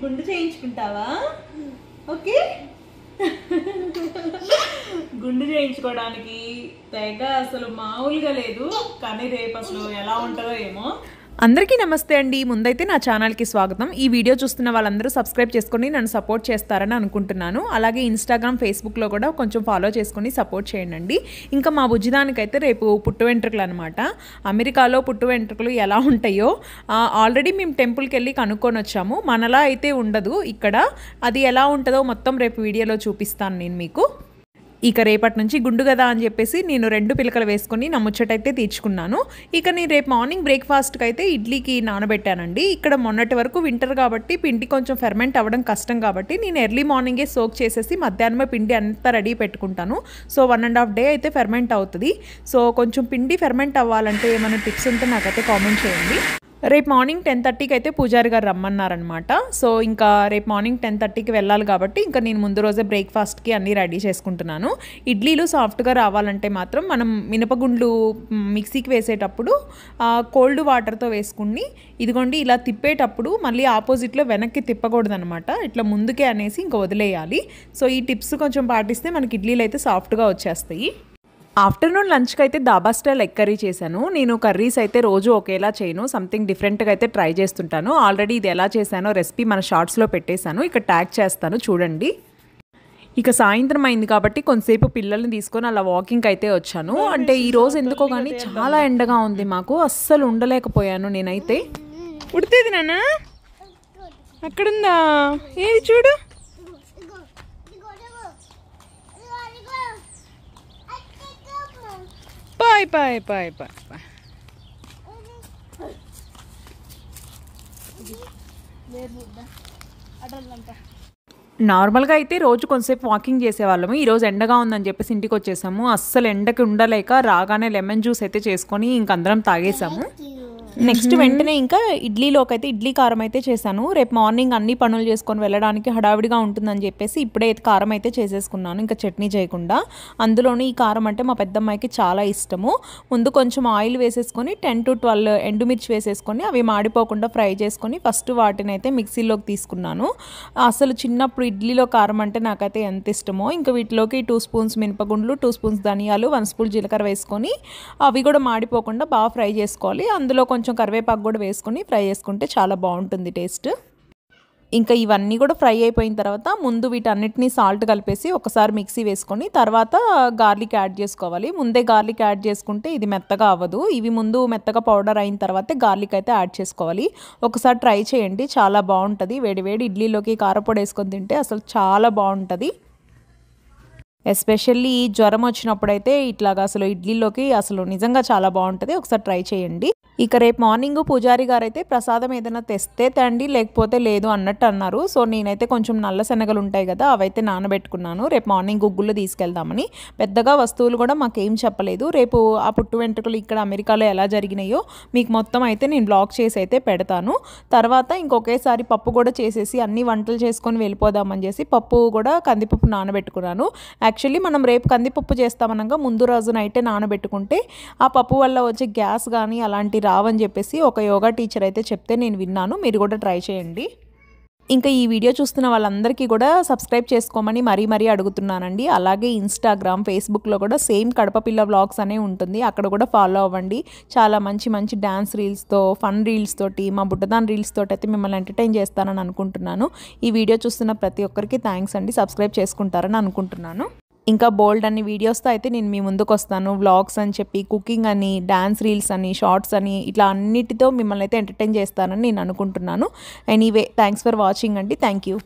గుండు చేయించుకుంటావా? ఓకే. గుండు చేయించుకోవడానికి తెగ అసలు మామూలుగా లేదు, కానీ రేపు అసలు ఎలా ఉంటుందో ఏమో. అందరికీ నమస్తే అండి. ముందైతే నా ఛానల్కి స్వాగతం. ఈ వీడియో చూస్తున్న వాళ్ళందరూ సబ్స్క్రైబ్ చేసుకొని నన్ను సపోర్ట్ చేస్తారని అనుకుంటున్నాను. అలాగే ఇన్స్టాగ్రామ్, ఫేస్బుక్లో కూడా కొంచెం ఫాలో చేసుకొని సపోర్ట్ చేయండి. ఇంకా మా బుజ్జిదానికైతే రేపు పుట్టు వెంట్రుకలు అనమాట. అమెరికాలో పుట్టు వెంట్రుకలు ఎలా ఉంటాయో ఆల్రెడీ మేము టెంపుల్కి వెళ్ళి కనుక్కొని వచ్చాము. మనలా అయితే ఉండదు ఇక్కడ. అది ఎలా ఉంటుందో మొత్తం రేపు వీడియోలో చూపిస్తాను నేను మీకు. ఇక రేపటి నుంచి గుండు కదా అని చెప్పేసి నేను 2 పిలకలు వేసుకొని నా ముచ్చటైతే తీర్చుకున్నాను. ఇక నేను రేపు మార్నింగ్ బ్రేక్ఫాస్ట్కి అయితే ఇడ్లీకి నానబెట్టానండి. ఇక్కడ మొన్నటి వరకు వింటర్ కాబట్టి పిండి కొంచెం ఫెర్మెంట్ అవ్వడం కష్టం కాబట్టి నేను ఎర్లీ మార్నింగే సోక్ చేసేసి మధ్యాహ్నమే పిండి అంతా రెడీ పెట్టుకుంటాను. సో 1.5 డే అయితే ఫెర్మెంట్ అవుతుంది. సో కొంచెం పిండి ఫెర్మెంట్ అవ్వాలంటే ఏమైనా టిప్స్ ఉంటే నాకైతే కామెంట్ చేయండి. రేపు మార్నింగ్ 10:30కి అయితే పూజారి గారు రమ్మన్నారనమాట. సో ఇంకా రేపు మార్నింగ్ 10:30కి వెళ్ళాలి కాబట్టి ఇంకా నేను ముందు రోజే బ్రేక్ఫాస్ట్కి అన్నీ రెడీ చేసుకుంటున్నాను. ఇడ్లీలు సాఫ్ట్గా రావాలంటే మాత్రం మనం మినపగుండ్లు మిక్సీకి వేసేటప్పుడు కోల్డ్ వాటర్తో వేసుకుని ఇదిగోండి ఇలా తిప్పేటప్పుడు మళ్ళీ ఆపోజిట్లో వెనక్కి తిప్పకూడదనమాట. ఇట్లా ముందుకే అనేసి ఇంకా వదిలేయాలి. సో ఈ టిప్స్ కొంచెం పాటిస్తే మనకి ఇడ్లీలు అయితే సాఫ్ట్గా వచ్చేస్తాయి. ఆఫ్టర్నూన్ లంచ్కి అయితే దాబా స్టైల్ ఎగ్ కర్రీ చేశాను. నేను కర్రీస్ అయితే రోజు ఒకేలా చేయను, సంథింగ్ డిఫరెంట్గా అయితే ట్రై చేస్తుంటాను. ఆల్రెడీ ఇది ఎలా చేశానో రెసిపీ మన షార్ట్స్లో పెట్టేశాను, ఇక ట్యాగ్ చేస్తాను చూడండి. ఇక సాయంత్రం అయింది కాబట్టి కొంతసేపు పిల్లల్ని తీసుకొని అలా వాకింగ్కి అయితే వచ్చాను. అంటే ఈరోజు ఎందుకో కానీ చాలా ఎండగా ఉంది, మాకు అస్సలు ఉండలేకపోయాను నేనైతే. ఉడితేది నాన్న అక్కడుందా, ఏది చూడు. పాయ్ పాయ్ పాయ్ పాయ్ పాయ్. నార్మల్గా అయితే రోజు కొంతసేపు వాకింగ్ చేసేవాళ్ళము. ఈరోజు ఎండగా ఉందని చెప్పేసి ఇంటికి వచ్చేసాము. అస్సలు ఎండకి ఉండలేక రాగానే లెమన్ జ్యూస్ అయితే చేసుకొని ఇంకందరం తాగేసాము. నెక్స్ట్ వెంటనే ఇంకా ఇడ్లీలోకి అయితే ఇడ్లీ కారం అయితే చేశాను. రేపు మార్నింగ్ అన్ని పనులు చేసుకొని వెళ్ళడానికి హడావిడిగా ఉంటుందని చెప్పేసి ఇప్పుడే కారం అయితే చేసేసుకున్నాను, ఇంకా చట్నీ చేయకుండా. అందులోని ఈ కారం అంటే మా పెద్దమ్మాయికి చాలా ఇష్టము. ముందు కొంచెం ఆయిల్ వేసేసుకొని 10 to 12 ఎండుమిర్చి వేసేసుకొని అవి మాడిపోకుండా ఫ్రై చేసుకొని ఫస్ట్ వాటిని అయితే మిక్సీలోకి తీసుకున్నాను. అసలు చిన్నప్పుడు ఇడ్లీలో కారం అంటే నాకైతే ఎంత ఇష్టమో. ఇంకా వీటిలోకి 2 స్పూన్స్ మినపగుండ్లు, 2 స్పూన్స్ ధనియాలు, 1 స్పూన్ జీలకర్ర వేసుకొని అవి కూడా మాడిపోకుండా బాగా ఫ్రై చేసుకోవాలి. అందులో కొంచెం కరివేపాకు కూడా వేసుకొని ఫ్రై చేసుకుంటే చాలా బాగుంటుంది టేస్ట్. ఇంకా ఇవన్నీ కూడా ఫ్రై అయిపోయిన తర్వాత ముందు వీటన్నిటిని సాల్ట్ కలిపేసి ఒకసారి మిక్సీ వేసుకొని తర్వాత గార్లిక్ యాడ్ చేసుకోవాలి. ముందే గార్లిక్ యాడ్ చేసుకుంటే ఇది మెత్తగా అవ్వదు. ఇవి ముందు మెత్తగా పౌడర్ అయిన తర్వాతే గార్లిక్ అయితే యాడ్ చేసుకోవాలి. ఒకసారి ట్రై చేయండి, చాలా బాగుంటుంది. వేడి వేడి ఇడ్లీలోకి కారపొడి వేసుకొని తింటే అసలు చాలా బాగుంటుంది. ఎస్పెషల్లీ జ్వరం వచ్చినప్పుడైతే ఇట్లాగా అసలు ఇడ్లీలోకి అసలు నిజంగా చాలా బాగుంటుంది. ఒకసారి ట్రై చేయండి. ఇక రేపు మార్నింగ్ పూజారి గారు అయితే ప్రసాదం ఏదైనా తెస్తే తండి లేకపోతే లేదు అన్నట్టు అన్నారు. సో నేనైతే కొంచెం నల్ల శనగలు ఉంటాయి కదా, అవైతే నానబెట్టుకున్నాను రేపు మార్నింగ్ గుగ్గులు తీసుకెళ్దామని. పెద్దగా వస్తువులు కూడా మాకేం చెప్పలేదు. రేపు ఆ పుట్టు వెంట్రుకలు ఇక్కడ అమెరికాలో ఎలా జరిగినాయో మీకు మొత్తం అయితే నేను బ్లాగ్ చేసి అయితే పెడతాను. తర్వాత ఇంకొకేసారి పప్పు కూడా చేసేసి అన్ని వంటలు చేసుకొని వెళ్ళిపోదామని చేసి పప్పు కూడా కందిపప్పు నానబెట్టుకున్నాను. యాక్చువల్లీ మనం రేపు కందిపప్పు చేస్తామనగా ముందు రోజు నైటే నానబెట్టుకుంటే ఆ పప్పు వల్ల వచ్చే గ్యాస్ కానీ అలాంటి రావని చెప్పేసి ఒక యోగా టీచర్ అయితే చెప్తే నేను విన్నాను. మీరు కూడా ట్రై చేయండి. ఇంకా ఈ వీడియో చూస్తున్న వాళ్ళందరికీ కూడా సబ్స్క్రైబ్ చేసుకోమని మరీ అడుగుతున్నానండి. అలాగే ఇన్స్టాగ్రామ్, ఫేస్బుక్లో కూడా సేమ్ కడపపిల్ల వ్లాగ్స్ అనే ఉంటుంది, అక్కడ కూడా ఫాలో అవ్వండి. చాలా మంచి డ్యాన్స్ రీల్స్తో, ఫన్ రీల్స్ తోటి, మా బుడ్డదాన్ రీల్స్ తోటి అయితే మిమ్మల్ని ఎంటర్టైన్ చేస్తానని అనుకుంటున్నాను. ఈ వీడియో చూస్తున్న ప్రతి ఒక్కరికి థ్యాంక్స్ అండి, సబ్స్క్రైబ్ చేసుకుంటారని అనుకుంటున్నాను. ఇంకా బోల్డ్ అన్ని వీడియోస్తో అయితే నేను మీ ముందుకు వస్తాను. వ్లాగ్స్ అని చెప్పి, కుకింగ్ అని, డ్యాన్స్ రీల్స్ అని, షార్ట్స్ అని, ఇట్లా అన్నిటితో మిమ్మల్ని అయితే ఎంటర్టైన్ చేస్తానని నేను అనుకుంటున్నాను. ఎనీవే థ్యాంక్స్ ఫర్ వాచింగ్ అండి. Thank you.